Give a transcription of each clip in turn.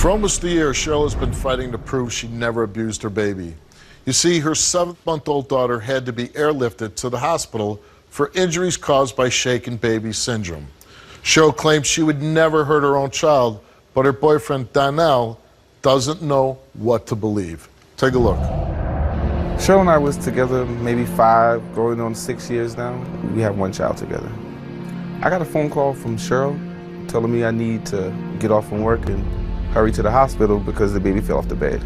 For almost a year, Cheryl has been fighting to prove she never abused her baby. You see, her 7-month-old daughter had to be airlifted to the hospital for injuries caused by shaken baby syndrome. Cheryl claims she would never hurt her own child, but her boyfriend, Donnell, doesn't know what to believe. Take a look. Cheryl and I was together maybe 5, going on 6 years now. We have one child together. I got a phone call from Cheryl telling me I need to get off from work and hurry to the hospital because the baby fell off the bed.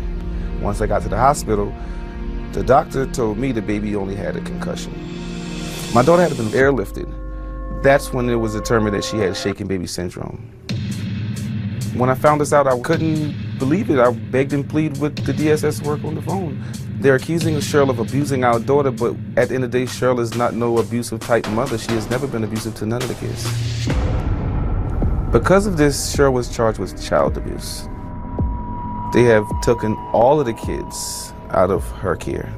Once I got to the hospital, the doctor told me the baby only had a concussion. My daughter had been airlifted. That's when it was determined that she had shaken baby syndrome. When I found this out, I couldn't believe it. I begged and pleaded with the DSS work on the phone. They're accusing Cheryl of abusing our daughter, but at the end of the day, Cheryl is not no abusive type mother. She has never been abusive to none of the kids. Because of this, Cheryl was charged with child abuse. They have taken all of the kids out of her care.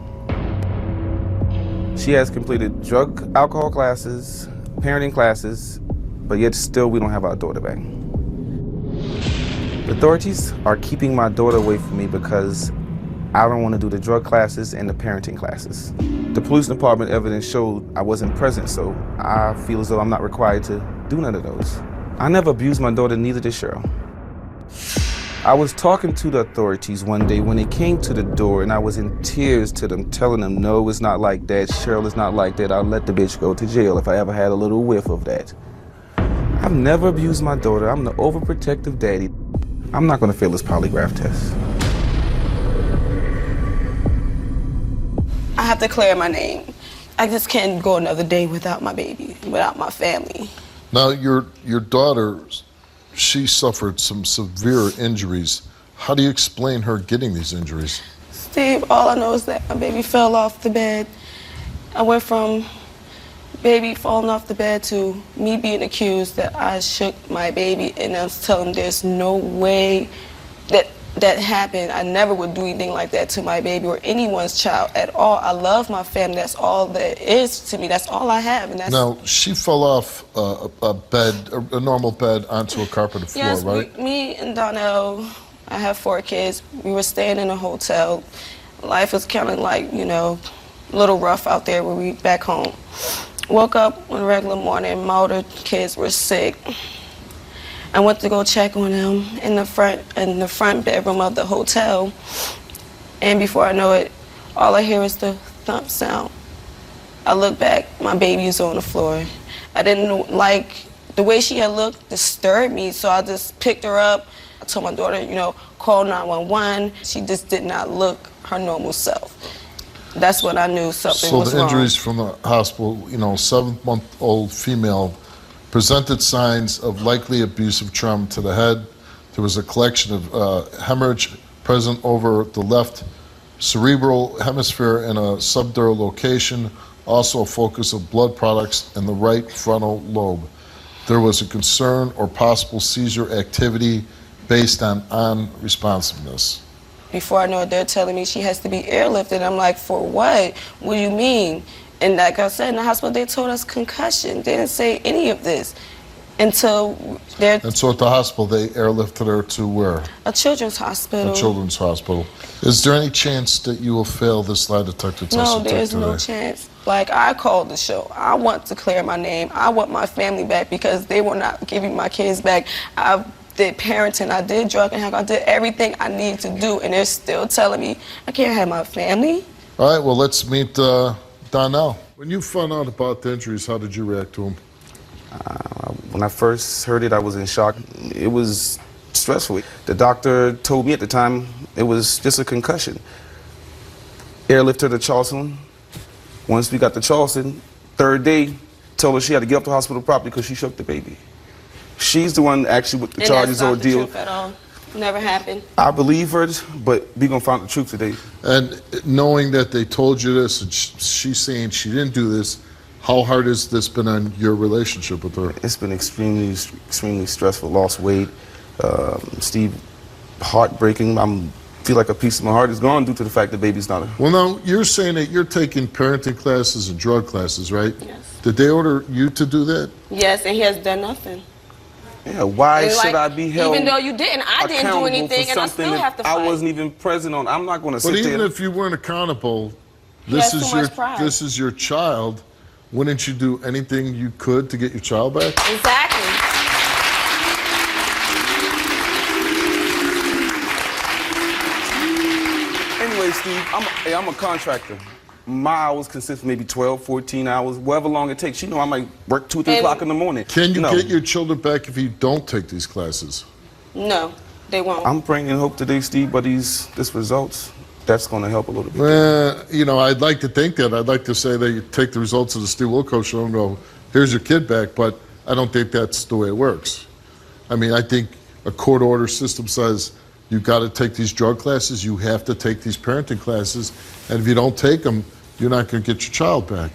She has completed drug, alcohol classes, parenting classes, but yet still we don't have our daughter back. The authorities are keeping my daughter away from me because I don't want to do the drug classes and the parenting classes. The police department evidence showed I wasn't present, so I feel as though I'm not required to do none of those. I never abused my daughter, neither did Cheryl. I was talking to the authorities one day when they came to the door, and I was in tears to them, telling them, no, it's not like that. Cheryl is not like that. I'll let the bitch go to jail if I ever had a little whiff of that. I've never abused my daughter. I'm the overprotective daddy. I'm not going to fail this polygraph test. I have to clear my name. I just can't go another day without my baby, without my family. Now, your daughter, she suffered some severe injuries. How do you explain her getting these injuries? Steve, all I know is that my baby fell off the bed. I went from baby falling off the bed to me being accused that I shook my baby, and I was telling them there's no way that happened. I never would do anything like that to my baby or anyone's child at all. I love my family. That's all that is to me. That's all I have. And that's... Now, she fell off a bed, a normal bed, onto a carpeted floor, yes, right? Me and Donnell, I have 4 kids. We were staying in a hotel. Life was kind of like, you know, a little rough out there when we back home. Woke up one regular morning, my older kids were sick. I went to go check on them in the front bedroom of the hotel, and before I know it, all I hear is the thump sound. I look back, my baby is on the floor. I didn't like the way she had looked, disturbed me, so I just picked her up. I told my daughter, you know, call 911. She just did not look her normal self. That's when I knew something was wrong. So the injuries from the hospital, you know, 7-month-old female presented signs of likely abusive trauma to the head. There was a collection of hemorrhage present over the left cerebral hemisphere and a subdural location, also a focus of blood products in the right frontal lobe. There was a concern or possible seizure activity based on unresponsiveness. Before I know it, they're telling me she has to be airlifted. I'm like, for what? What do you mean? And like I said, in the hospital, they told us concussion. They didn't say any of this until they're... And so at the hospital, they airlifted her to where? A children's hospital. A children's hospital. Is there any chance that you will fail this lie detector test? No, there's no chance. Like, I called the show. I want to clear my name. I want my family back because they were not giving my kids back. I did parenting, I did drug and alcohol, I did everything I need to do, and they're still telling me I can't have my family. All right, well, let's meet Donnell. When you found out about the injuries, how did you react to them? When I first heard it, I was in shock. It was stressful. The doctor told me at the time it was just a concussion. Airlifted her to Charleston. Once we got to Charleston, 3rd day, told her she had to get up to the hospital properly because she shook the baby. She's the one actually with the charges ordeal. And that's not the truth at all. Never happened. I believe her, but we're going to find the truth today. And knowing that they told you this and she's saying she didn't do this, how hard has this been on your relationship with her? It's been extremely stressful. Lost weight. Steve, heartbreaking. I feel like a piece of my heart is gone due to the fact that baby's not a... Well, now, you're saying that you're taking parenting classes and drug classes, right? Yes. Did they order you to do that? Yes, and he has done nothing. Yeah, why And, should like, I be held even though you didn't, I didn't do accountable anything, for and I something still that have to I fight. wasn't even present on? I'm not going to But sit even there. if you weren't accountable, He this has is too your much pride. this is your child. Wouldn't you do anything you could to get your child back? Exactly. Anyway, Steve, I'm a contractor. My hours consist of maybe 12, 14 hours, however long it takes. You know, I might work 2, 3 And- o'clock in the morning. Can you No. get your children back if you don't take these classes? No, they won't. I'm bringing hope today, Steve, but this results, that's going to help a little bit. Well, you know, I'd like to think that. I'd like to say that you take the results of the Steve Wilkos show and go, here's your kid back, but I don't think that's the way it works. I mean, I think a court order system says you've got to take these drug classes, you have to take these parenting classes, and if you don't take them, you're not going to get your child back.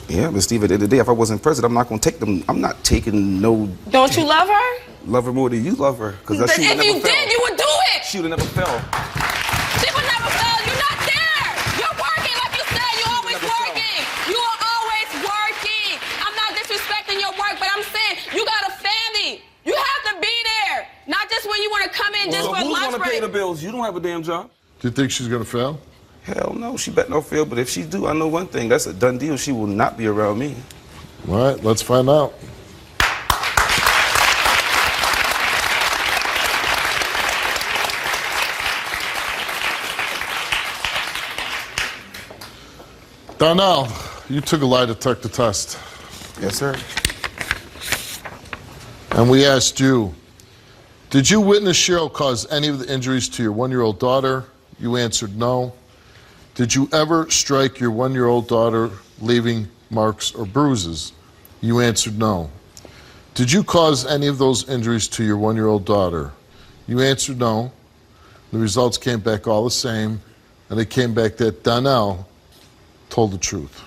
Yeah, but Steve, at the end of the day, if I wasn't president, I'm not going to take them. I'm not taking no... Don't you love her? Love her more than you love her. Because But she would if never you fail. did, you would do it. She would have never fell. She would never fail. You're not there. You're working like you said. You're always Never fail. working. You are always working. I'm not disrespecting your work, but I'm saying you got a family. You have to be there. Not just when you want to come in just So for who's lunch going to pay break. the bills? You don't have a damn job. Do you think she's going to fail? Hell no, she better not fail. But if she do, I know one thing. That's a done deal. She will not be around me. All right, let's find out. Donnell, you took a lie detector test, Yes, sir. and we asked you, did you witness Cheryl cause any of the injuries to your one-year-old daughter? You answered no. Did you ever strike your one-year-old daughter, leaving marks or bruises? You answered no. Did you cause any of those injuries to your one-year-old daughter? You answered no. The results came back all the same, and it came back that Donnell told the truth.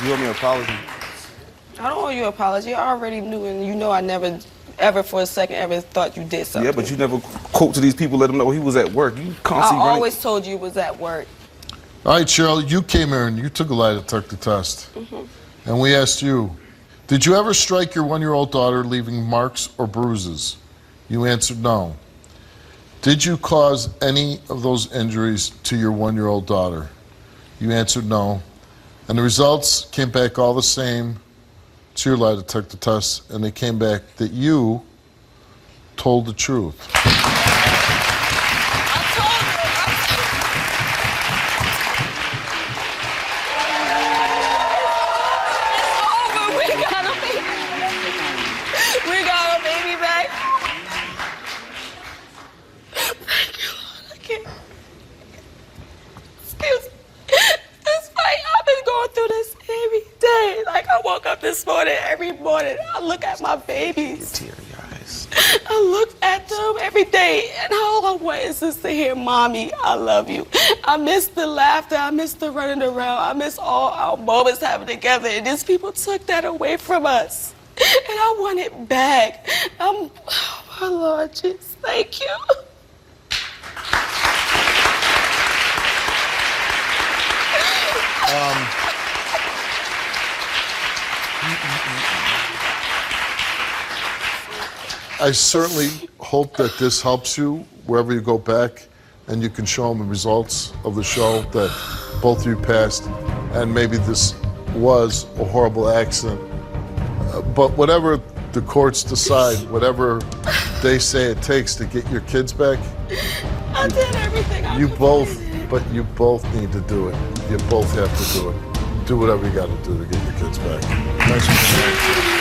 You owe me an apology. I don't owe you an apology. I already knew, and you know I never, ever for a second, ever thought you did something. Yeah, but you never quote to these people, let them know he was at work. You I constantly running. always told you it was at work. All right, Cheryl, you came here and you took a lie detector test. And we asked you, did you ever strike your one-year-old daughter, leaving marks or bruises? You answered no. Did you cause any of those injuries to your one-year-old daughter? You answered no. And the results came back all the same to your lie detector test, and they came back that you told the truth. We got our baby back. Thank you, Lord. I can't. Excuse me. This fight, I've been going through this every day. Like, I woke up this morning, every morning, I look at my babies. Teary eyes. I look at them every day, and all I want is just to hear, Mommy, I love you. I miss the laughter. I miss the running around. I miss all our moments having together, and these people took that away from us. And I want it back. Oh, my Lord, Jesus, thank you. I certainly hope that this helps you wherever you go back, and you can show them the results of the show that both of you passed, and maybe this was a horrible accident. But whatever the courts decide, whatever they say it takes to get your kids back, I did everything I could. but you both need to do it. You both have to do it. Do whatever you got to do to get your kids back. Thanks for coming.